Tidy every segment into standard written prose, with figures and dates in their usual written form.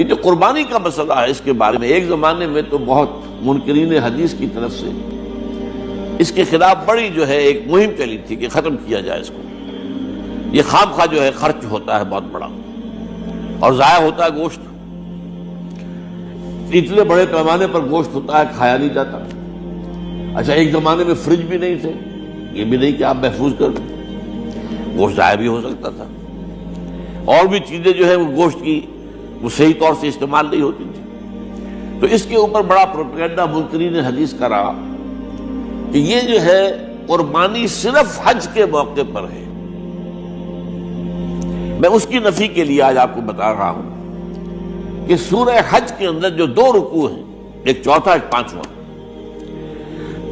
یہ جو قربانی کا مسئلہ ہے اس کے بارے میں ایک زمانے میں تو بہت منکرین حدیث کی طرف سے اس کے خلاف بڑی جو ہے ایک مہم چلی تھی کہ ختم کیا جائے اس کو. یہ خام خواہ جو ہے خرچ ہوتا ہے بہت بڑا اور ضائع ہوتا ہے گوشت. اتنے بڑے پیمانے پر گوشت ہوتا ہے کھایا نہیں جاتا. اچھا ایک زمانے میں فریج بھی نہیں تھے, یہ بھی نہیں کہ آپ محفوظ کر دیں, گوشت ضائع بھی ہو سکتا تھا. اور بھی چیزیں جو ہے وہ گوشت کی وہ صحیح طور سے استعمال نہیں ہوتی تھی. تو اس کے اوپر بڑا پروپیگنڈا منکرین حدیث کا رہا کہ یہ جو ہے قربانی صرف حج کے موقع پر ہے. میں اس کی نفی کے لیے آج آپ کو بتا رہا ہوں کہ سورہ حج کے اندر جو 2 رکوع ہیں, ایک چوتھا ایک پانچواں,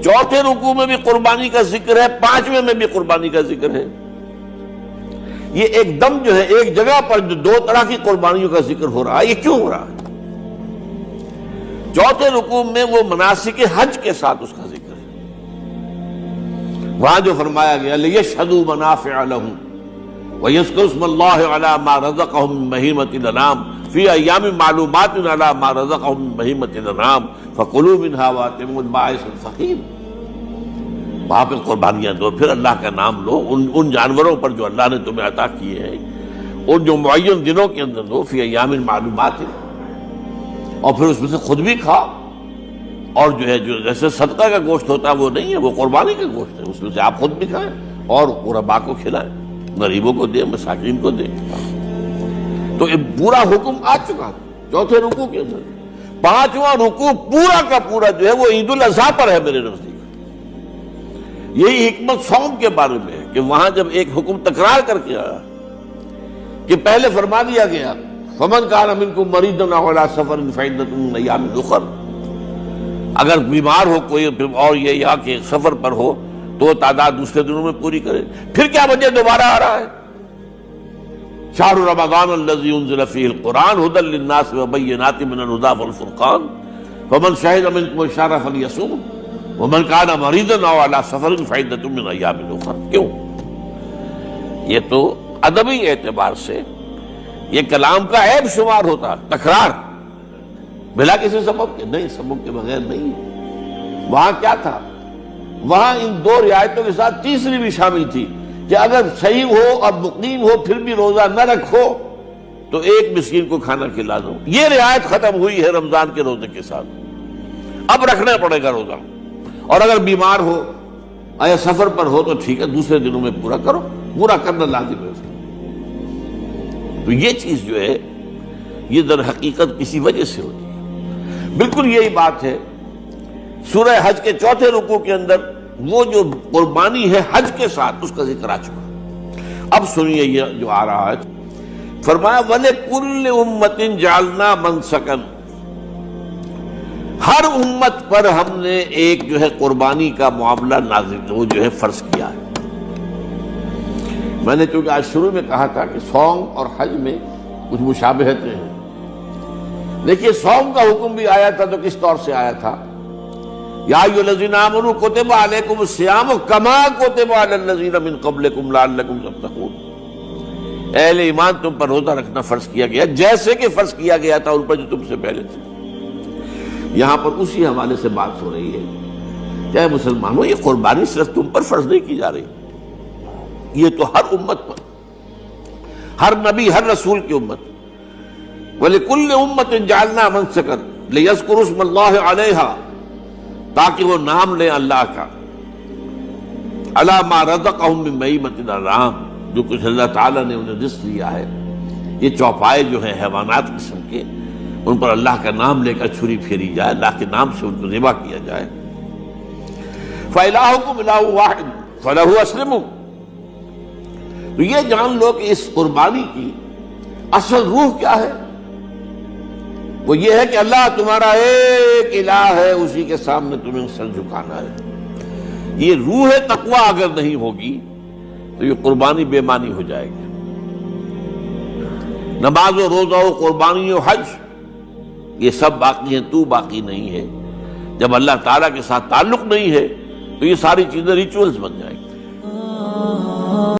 چوتھے رکوع میں بھی قربانی کا ذکر ہے, پانچویں میں بھی قربانی کا ذکر ہے. یہ ایک دم جو ہے ایک جگہ پر جو 2 طرح کی قربانیوں کا ذکر ہو رہا ہے, یہ کیوں ہو رہا ہے؟ چوتھے رکوع میں وہ مناسک حج کے ساتھ اس کا ذکر ہے. وہاں جو فرمایا گیا لِيَشْهَدُوا مَنَافِعَ لَهُمْ وَيَذْكُرُوا اسْمَ اللَّهِ عَلَى مَا رَزَقَهُم مِّن بَهِيمَةِ الْأَنْعَامِ فِي أَيَّامٍ مَّعْلُومَاتٍ عَلَى مَا رَزَقَهُم مِّن بَهِيمَةِ الْأَنْعَامِ فَكُلُوا مِنْهَا وَأَطْعِمُوا الْبَائِسَ الْفَقِيرَ. وہاں پہ قربانیاں دو, پھر اللہ کا نام لو ان جانوروں پر جو اللہ نے تمہیں عطا کیے ہیں, اور جو معین دنوں کے اندر دو, فی ایام معلومات, اور پھر اس میں سے خود بھی کھاؤ. اور جو ہے جو جیسے صدقہ کا گوشت ہوتا ہے وہ نہیں ہے, وہ قربانی کا گوشت ہے, اس میں سے آپ خود بھی کھائیں اور غرباء کو کھلائیں, غریبوں کو دیں, مساکین کو دیں. تو یہ پورا حکم آ چکا ہے چوتھے رکوع کے اندر. پانچواں رکوع پورا کا پورا جو ہے وہ عید الاضحیٰ پر ہے میرے نزدیک. یہی حکمت صوم کے بارے میں ہے کہ وہاں جب ایک حکم تکرار کر کے آیا کہ پہلے فرما دیا گیا فَمَنْ كَانَ مِنْكُمْ مَرِيضًا أَوْ عَلَىٰ سَفَرٍ فَعِدَّةٌ مِّنْ أَيَّامٍ أُخَرَ, اگر بیمار ہو کوئی اور یہ یا کہ سفر پر ہو تو تعداد دوسرے دنوں میں پوری کرے. پھر کیا وجہ دوبارہ آ رہا ہے؟ شَهْرُ رَمَضَانَ الَّذِي أُنزِلَ فِيهِ الْقُرْآنُ هُدًى لِّلنَّاسِ وَبَيِّنَاتٍ مِّنَ الْهُدَىٰ وَالْفُرْقَانِ فَمَنْ شَهِدَ مِنكُمُ الشَّهْرَ فَلْيَصُمْهُ وَمَنْ كَانَ مَرِيضًا أَوْ عَلَىٰ سَفَرٍ فَعِدَّةٌ مِّنْ أَيَّامٍ أُخَرَ. کیوں؟ یہ تو ادبی اعتبار سے یہ کلام کا عیب شمار ہوتا, تکرار بلا کسی سبب کے نہیں, سبب کے بغیر نہیں. وہاں کیا تھا؟ وہاں ان 2 رعایتوں کے ساتھ تیسری بھی شامل تھی کہ اگر صحیح ہو اور مقیم ہو پھر بھی روزہ نہ رکھو تو ایک مسکین کو کھانا کھلا دو. یہ رعایت ختم ہوئی ہے رمضان کے روزے کے ساتھ. اب رکھنا پڑے گا روزہ, اور اگر بیمار ہو یا سفر پر ہو تو ٹھیک ہے, دوسرے دنوں میں پورا کرو, پورا کرنا لازم ہے. تو یہ چیز جو ہے یہ در حقیقت کسی وجہ سے ہوتی ہے. بالکل یہی بات ہے سورہ حج کے چوتھے رکوع کے اندر وہ جو قربانی ہے حج کے ساتھ اس کا ذکر آ چکا. اب سنیے یہ جو آ رہا ہے, فرمایا وَلِكُلِّ أُمَّةٍ جَعَلْنَا مَنْسَكًا, ہر امت پر ہم نے ایک جو ہے قربانی کا معاملہ نازل وہ جو ہے فرض کیا ہے. میں نے چونکہ آج شروع میں کہا تھا کہ صوم اور حج میں کچھ مشابہتیں ہیں. دیکھیے صوم کا حکم بھی آیا تھا تو کس طور سے آیا تھا؟ یا ایھا الذین آمنوا کتب علیکم الصیام کما کتب علی الذین من قبلکم لعلکم تتقون. اہل ایمان تم پر روزہ رکھنا فرض کیا گیا جیسے کہ فرض کیا گیا تھا ان پر جو تم سے پہلے تھے. یہاں پر اسی حوالے سے بات ہو رہی ہے کہ اے مسلمانوں یہ قربانی صرف تم پر فرض نہیں کی جا رہی, یہ تو ہر امت پر, ہر نبی ہر رسول کی امت. وَلِكُلِّ أُمَّةٍ جَعَلْنَا مَنْسَكًا لِيَذْكُرُوا اسْمَ اللَّهِ عَلَيْهَا, تاکہ وہ نام لیں اللہ کا, عَلَىٰ مَا رَزَقَهُم مِّن بَهِیمَةِ الْأَنْعَامِ, جو کچھ اللہ تعالیٰ نے انہیں رزق دیا ہے. یہ چوپائے جو ہیں حیوانات قسم کے, ان پر اللہ کا نام لے کر چھری پھیری جائے, اللہ کے نام سے ان کو ذبح کیا جائے. فَإِلَٰهُكُمْ إِلَٰهٌ وَاحِدٌ فَلَهُ أَسْلِمُوا. تو یہ جان لو کہ اس قربانی کی اصل روح کیا ہے؟ وہ یہ ہے کہ اللہ تمہارا ایک الہ ہے, اسی کے سامنے تمہیں سر جھکانا ہے. یہ روح تقویٰ اگر نہیں ہوگی تو یہ قربانی بے معنی ہو جائے گی. نماز و روزہ و قربانی و حج یہ سب باقی ہیں, تو باقی نہیں ہے. جب اللہ تعالیٰ کے ساتھ تعلق نہیں ہے تو یہ ساری چیزیں ریچولز بن جائیں گی.